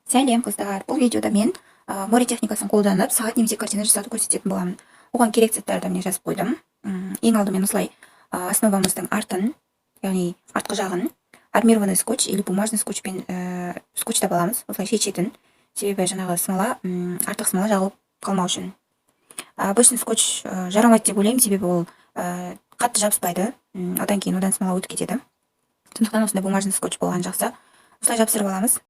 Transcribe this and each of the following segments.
Сәлем қыздар, бұл видеода мен море техникасын қолданып сағат немесе картина жасауды көрсететін боламын. Оған керек заттарды міне жазып қойдым. Ең алдымен осылай основамыздың артын, яғни артқы жағын армированный скотч или бумажный скотчпен скотчтап аламыз. Осылай шешетін. Себебі жаңағы смола, артық смола жағылып қалмау үшін. Обычный скотч жарамайды деп ойлаймын, себебі ол қатты жабыспайды. Одан кейін одан смола өтіп кетеді. Сондықтан осындай бумажный скотч болған жақсы. Осылай жабыстырып аламыз.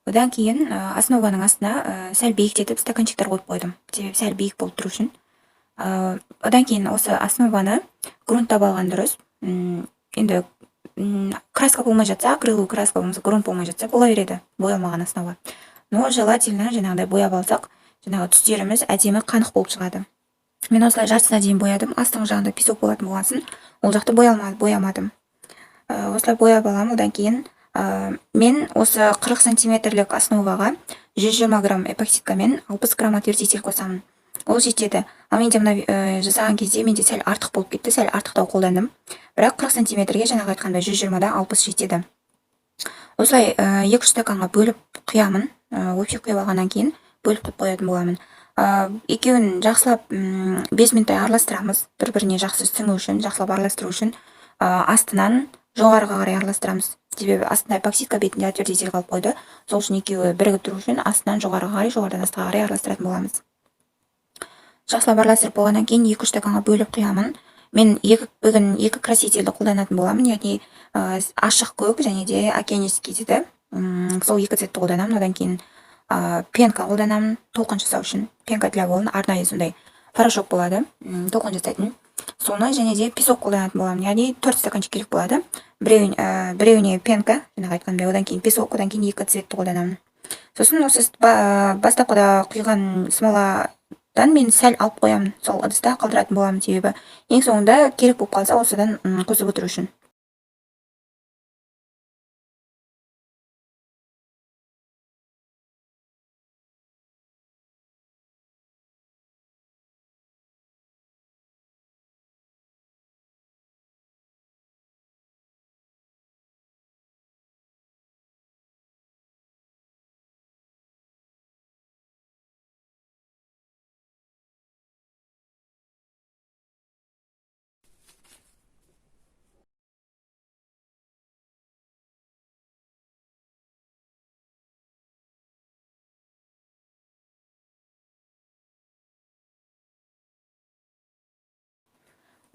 Одан кейін основаның астына сәл биіктетіп стаканчиктар қойып қойдым. Себебі сәл биік болып тұру үшін. Одан кейін осы основаны грунттап алған дұрыс. Енді краска болмай жатса, акриловый краска болмаса, грунт болмай жатса бола береді, боялмаған основа. Но желательно жаңағыдай бояп алсақ, жаңағы түстеріміз әдемі қанық болып шығады. Мен осылай жартысына дейін боядым. Астыңғы жағында песок болатын болғасын, ол жақты боямадым. Осылай бояп аламын. Одан кейін мен осы 40 сантиметрлік основаға 120 грамм эпоксидкамен 60 грамм отвертитель қосамын. Ол жетеді. Ал менде мына жасаған кезде менде сәл артық болып кетті, сәл артықтау қолдандым. Бірақ 40 сантиметрге жаңағы айтқандай 120-да 60 жетеді. Осылай 2-3 стаканға бөліп құямын. Өпшек құйып алғаннан кейін бөліп қоятын боламын. Екеуін жақсылап 5 минуттай араластырамыз. Бір-біріне жақсы сіңу үшін, жақсылап араластыру үшін астынан жоғарыға қарай араластырамыз. Себебі астында эпоксидка, бетінде отвертитель қалып қойды. Сол үшін екеуі бірігіп тұру үшін астынан жоғарыға қарай, жоғарыдан астыға қарай араластыратын боламыз. Жақсылап араластырып болғаннан кейін 2-3 стаканға бөліп құямын. Мен бүгін екі красительді қолданатын боламын, яғни ашық көк және де океанический дейді. Сол екі цветті қолданамын. Одан кейін пенка қолданамын толқын жасау үшін. Пенка для волн арнайы сондай порошок болады, толқын жасайтын. Соны және де песок қолданатын боламын. Яғни 4 стаканчик керек болады. Біреуіне пенка, жаңағы айтқандай, одан кейін песок, одан кейін екі цветті қолданамын. Сосын осы бастапқыда құйған смоладан мен сәл алып қоямын. Сол ыдыста қалдыратын боламын, себебі ең соңында керек болып қалса осыдан қосып отыру үшін.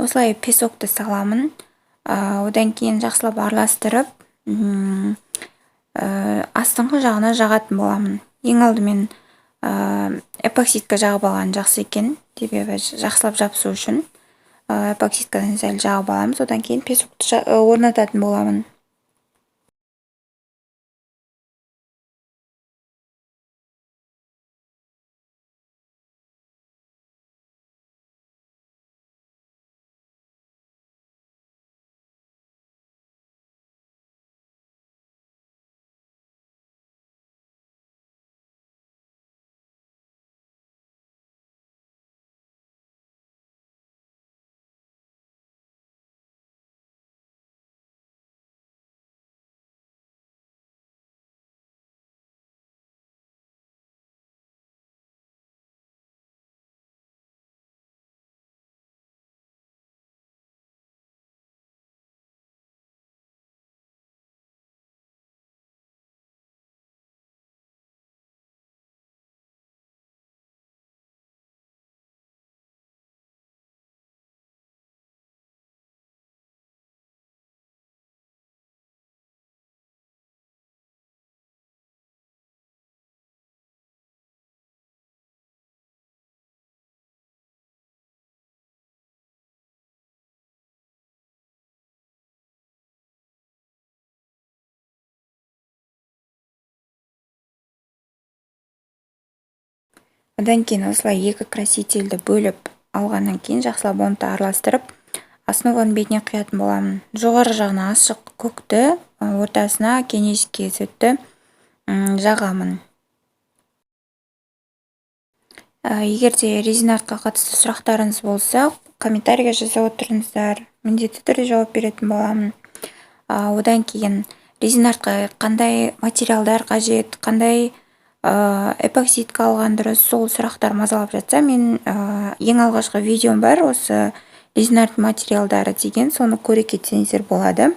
Осылай песокты саламын. Одан кейін жақсылап араластырып, астыңғы жағына жағатын боламын. Ең алдымен эпоксидка жағып алған жақсы екен, себебі жақсылап жабысу үшін эпоксидкадан сәл жағып аламыз. Одан кейін песокты орнататын боламын. Одан кейін осылай екі красительді бөліп алғаннан кейін жақсылап оны да араластырып основаның бетіне құятын боламын. Жоғары жағына ашық көкті, ортасына кенежке сүтті жағамын. Егер де резин артқа қатысты сұрақтарыңыз болса, комментарийге жаза отырыңыздар. Міндетті түрде жауап беретін боламын. Одан кейін резин артқа қандай материалдар қажет, қандай эпоксидка алған дұрыс, сол сұрақтар мазалап жатса, мен ең алғашқы видеом бар, осы резин арт материалдары деген, соны көре кетсеңіздер болады.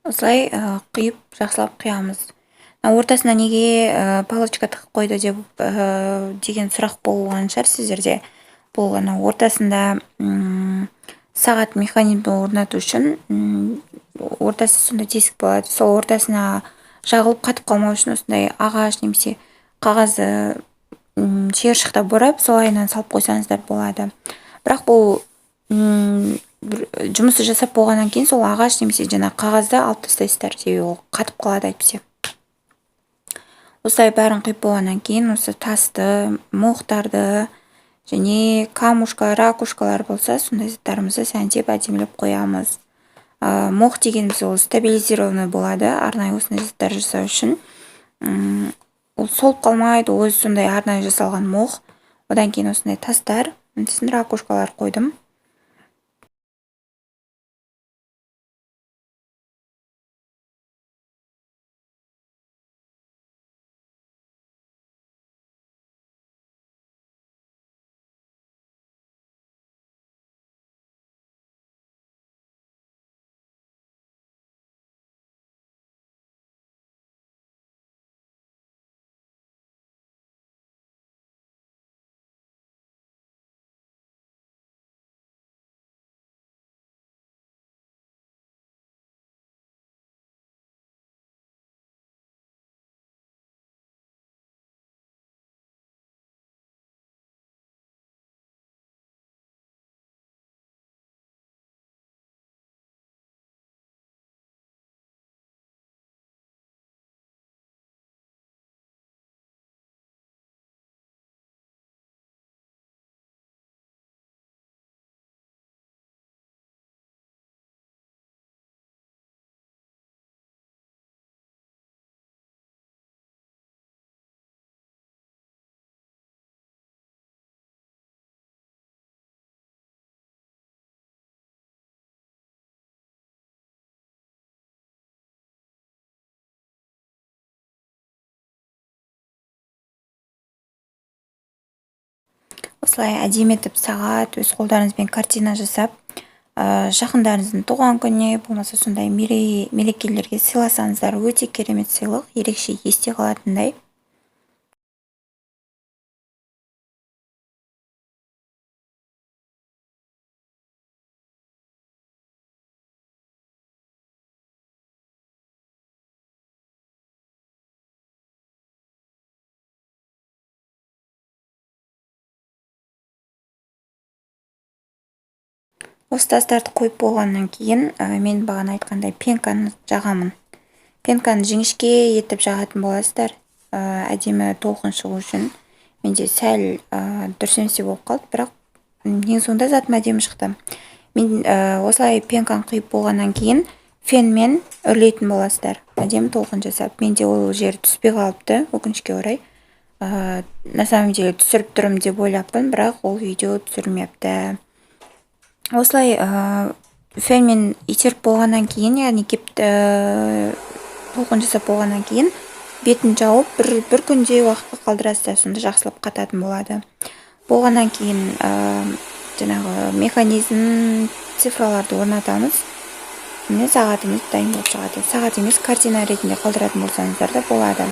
Осылай құйып жақсылап құямыз. Ортасына неге палочка тығып қойды деген сұрақ болған шығар сіздерде. Бұл ортасында сағат механизмді орнату үшін ортасы сондай тесік болады. Сол ортасына жағылып қатып қалмау үшін осындай ағаш немесе қағазды шиыршықтап борап солайынан салып қойсаңыздар болады. Бірақ бұл жұмысты жасап болғаннан кейін сол ағаш немесе қағазды алып тастайсыздар, себебі ол қатып қалады әйтпесе. Осылай бәрін құйып болғаннан кейін осы тасты, моқтарды және камушка, ракушкалар болса, сондай заттарымызды сәндеп әдемілеп қоямыз. Моқ дегеніміз ол стабилизированный болады, арнайы осындай заттар жасау үшін. Ол солып қалмайды, өзі сондай арнайы жасалған моқ. Одан кейін осындай тастар, ракушкалар қойдым. осылай әдемі етіп сағат өз қолдарыңызбен картина жасап, жақындарыңыздың туған күніне болмаса сондай мерекелерге сыйласаңыздар өте керемет сыйлық, ерекше есте қалатындай. Осы тастарды қойып болғаннан кейін мен бағана айтқандай пенканы жағамын. Пенканы жіңішке етіп жағатын боласыздар, әдемі толқын шығу үшін. Менде сәл дұрыс емес болып қалды, бірақ ең соңында затым әдемі шықты. Мен осылай пенканы құйып болғаннан кейін фенмен үрлейтін боласыздар, әдемі толқын жасап. Менде ол жер түспей қалыпты, өкінішке орай. На самом деле түсіріп тұрмын деп ойлаппын, бірақ ол видео түсірмепті. Осылай фенмен итеріп болғаннан кейін, яғни толқын жасап болғаннан кейін бетін жауып бір күндей уақытқа қалдырасыздар, сонда жақсылап қататын болады. Болғаннан кейін жаңағы механизм цифраларды орнатамыз. Міне сағатымыз дайын болып шығады. Сағат емес, картина ретінде қалдыратын болсаңыздар да болады.